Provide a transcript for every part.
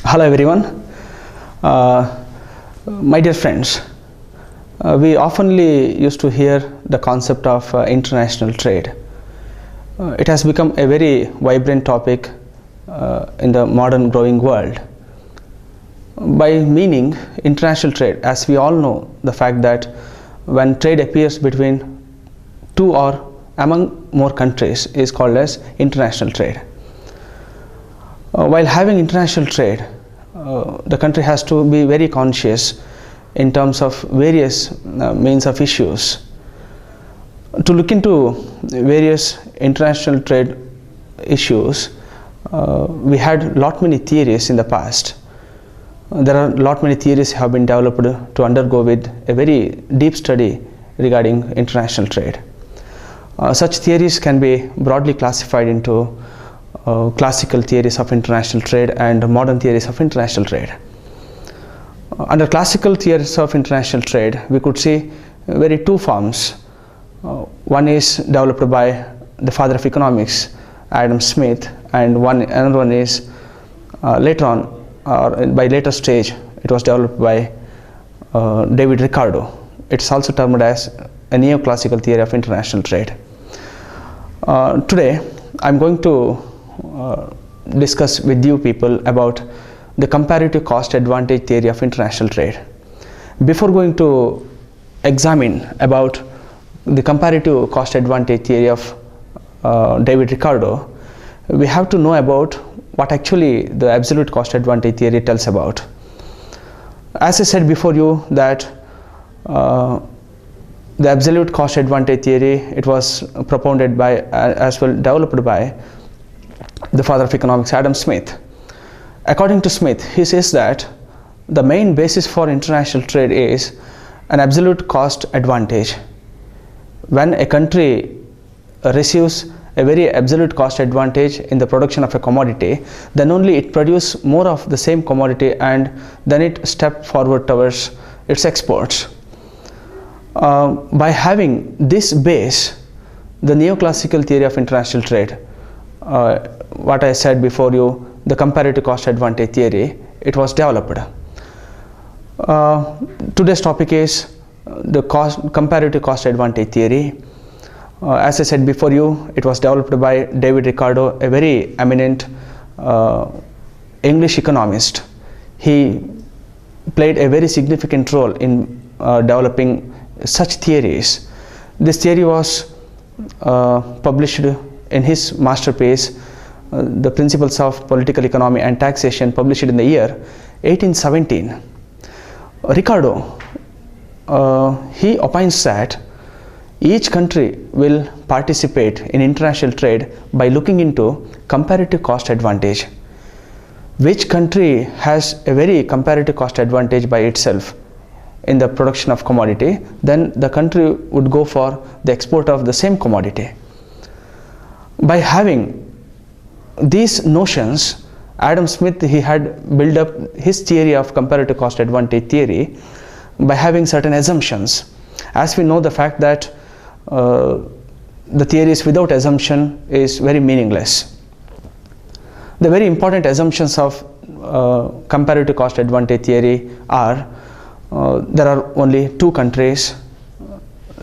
Hello everyone. My dear friends, we oftenly used to hear the concept of international trade. It has become a very vibrant topic in the modern growing world. By meaning international trade, as we all know, the fact that when trade appears between two or among more countries is called as international trade. While having international trade, the country has to be very conscious in terms of various means of issues. To look into various international trade issues, we had lot many theories in the past. There are lot many theories have been developed to undergo with a very deep study regarding international trade. Such theories can be broadly classified into classical theories of international trade and modern theories of international trade. Under classical theories of international trade, we could see very two forms. One is developed by the father of economics, S.D.M.C, and another one is later on, or by later stage, it was developed by David Ricardo. It's also termed as a neoclassical theory of international trade. Today, I'm going to discuss with you people about the comparative cost advantage theory of international trade. Before going to examine about the comparative cost advantage theory of David Ricardo, we have to know about what actually the absolute cost advantage theory tells about. As I said before you that the absolute cost advantage theory, it was propounded by as well developed by the father of economics, S.D.M.C. According to Smith, he says that the main basis for international trade is an absolute cost advantage. When a country receives a very absolute cost advantage in the production of a commodity, then only it produces more of the same commodity and then it steps forward towards its exports. By having this base, the neoclassical theory of international trade, what I said before you, the comparative cost advantage theory, it was developed. Today's topic is the comparative cost advantage theory. As I said before you, it was developed by David Ricardo, a very eminent English economist. He played a very significant role in developing such theories. This theory was published in his masterpiece, The Principles of Political Economy and Taxation, published in the year 1817. Ricardo, he opines that each country will participate in international trade by looking into comparative cost advantage. Which country has a very comparative cost advantage by itself in the production of commodity, then the country would go for the export of the same commodity. By having these notions, S.D.M.C, he had built up his theory of comparative cost advantage theory by having certain assumptions. As we know, the fact that the theories without assumption is very meaningless. The very important assumptions of comparative cost advantage theory are there are only two countries,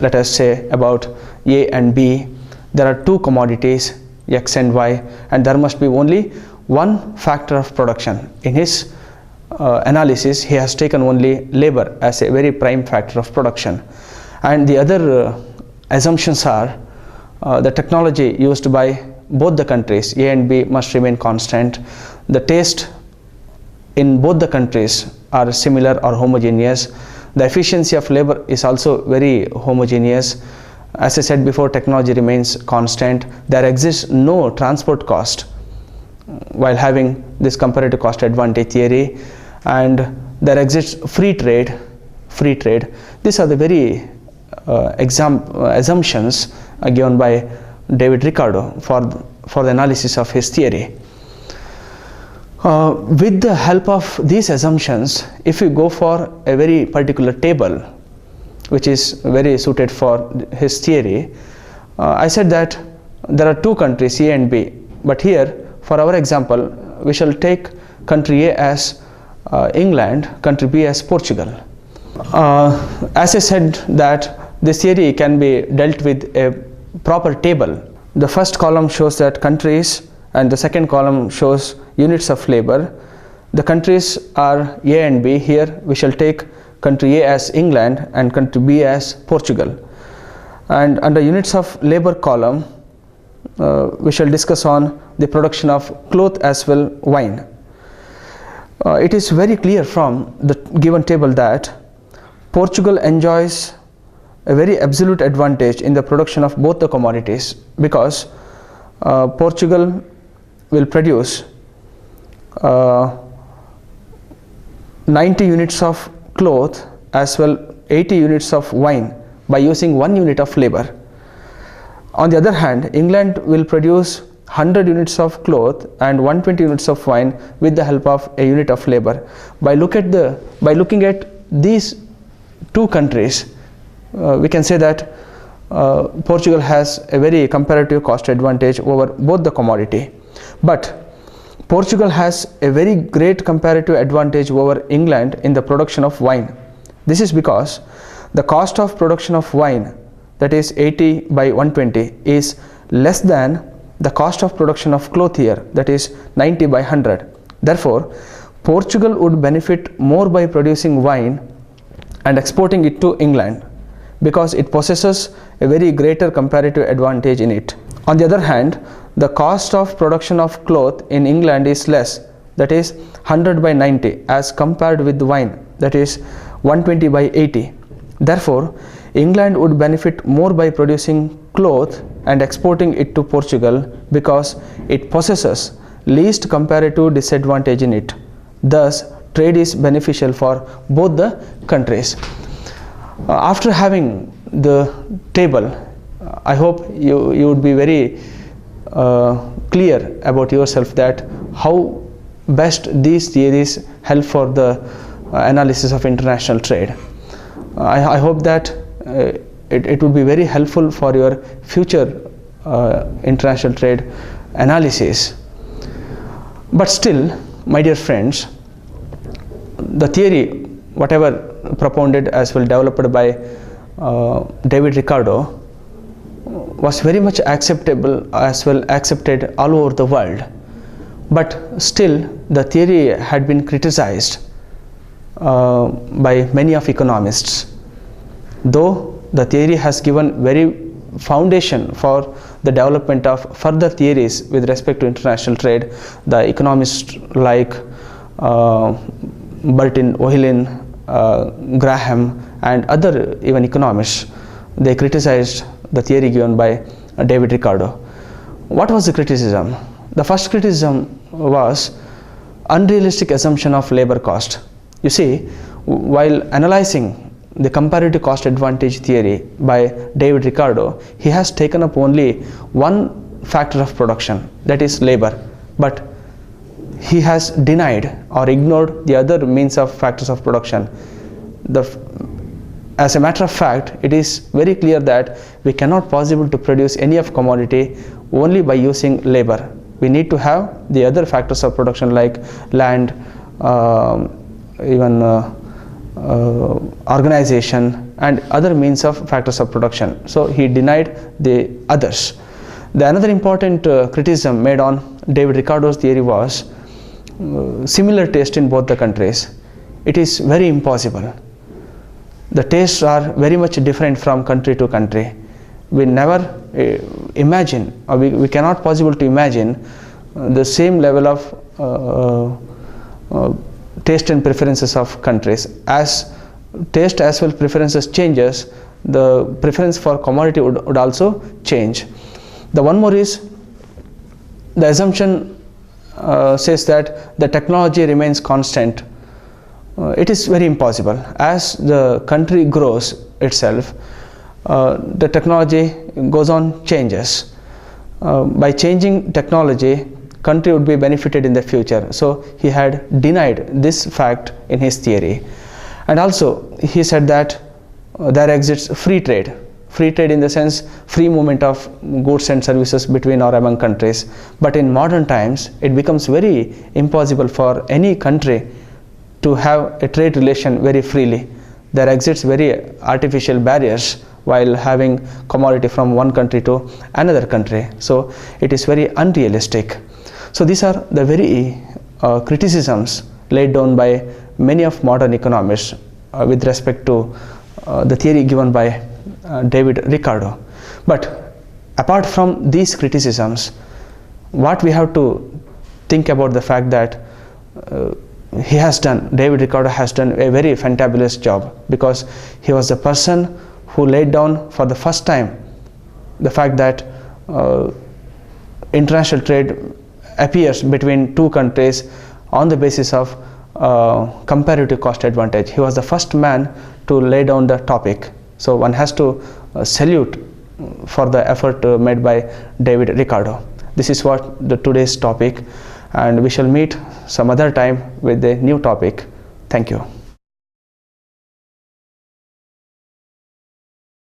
let us say about A and B. There are two commodities, X and Y, and there must be only one factor of production. In his analysis, he has taken only labor as a very prime factor of production. And the other assumptions are the technology used by both the countries, A and B, must remain constant. The taste in both the countries are similar or homogeneous. The efficiency of labor is also very homogeneous. As I said before, technology remains constant. There exists no transport cost while having this comparative cost advantage theory, and there exists free trade. These are the very assumptions given by David Ricardo for the analysis of his theory. With the help of these assumptions, if you go for a very particular table which is very suited for his theory, I said that there are two countries, A and B, but here for our example we shall take country A as England, country B as Portugal. As I said that this theory can be dealt with a proper table. The first column shows that countries and the second column shows units of labor. The countries are A and B. Here we shall take country A as England and country B as Portugal. And under units of labor column, we shall discuss on the production of cloth as well wine. It is very clear from the given table that Portugal enjoys a very absolute advantage in the production of both the commodities, because Portugal will produce 90 units of cloth as well 80 units of wine by using 1 unit of labor. On the other hand, England will produce 100 units of cloth and 120 units of wine with the help of a unit of labor. By looking at these two countries, we can say that Portugal has a very comparative cost advantage over both the commodity. But Portugal has a very great comparative advantage over England in the production of wine. This is because the cost of production of wine, that is 80 by 120, is less than the cost of production of cloth here, that is 90 by 100. Therefore, Portugal would benefit more by producing wine and exporting it to England, because it possesses a very greater comparative advantage in it. On the other hand, the cost of production of cloth in England is less, that is 100 by 90, as compared with wine, that is 120 by 80. Therefore, England would benefit more by producing cloth and exporting it to Portugal, because it possesses least comparative disadvantage in it. Thus, trade is beneficial for both the countries. After having the table, I hope you would be very clear about yourself that how best these theories help for the analysis of international trade. I hope that it would be very helpful for your future international trade analysis. But still, my dear friends, the theory, whatever propounded as well developed by David Ricardo, was very much acceptable as well accepted all over the world. But still, the theory had been criticized by many of economists. Though the theory has given very foundation for the development of further theories with respect to international trade, the economists like Burton, O'Hillin, Graham and other even economists, they criticized the theory given by David Ricardo. What was the criticism? The first criticism was unrealistic assumption of labor cost. You see, while analyzing the comparative cost advantage theory by David Ricardo, he has taken up only one factor of production, that is labor, but he has denied or ignored the other means of factors of production. As a matter of fact, it is very clear that we cannot possible to produce any of commodity only by using labor. We need to have the other factors of production like land, organization and other means of factors of production. So he denied the others. The another important criticism made on David Ricardo's theory was similar taste in both the countries. It is very impossible. The tastes are very much different from country to country. We never imagine, or we cannot possible to imagine the same level of taste and preferences of countries. As taste as well preferences changes, the preference for commodity would also change. The one more is the assumption says that the technology remains constant. It is very impossible. As the country grows itself, the technology goes on changes. By changing technology, country would be benefited in the future. So he had denied this fact in his theory. And also he said that there exists free trade free trade in the sense free movement of goods and services between or among countries. But in modern times, it becomes very impossible for any country to have a trade relation very freely. There exists very artificial barriers while having commodity from one country to another country. So it is very unrealistic. So these are the very criticisms laid down by many of modern economists with respect to the theory given by David Ricardo. But apart from these criticisms, what we have to think about the fact that David Ricardo has done a very fantabulous job, because he was the person who laid down for the first time the fact that international trade appears between two countries on the basis of comparative cost advantage. He was the first man to lay down the topic. So one has to salute for the effort made by David Ricardo. This is what the today's topic, and we shall meet some other time with a new topic. Thank you.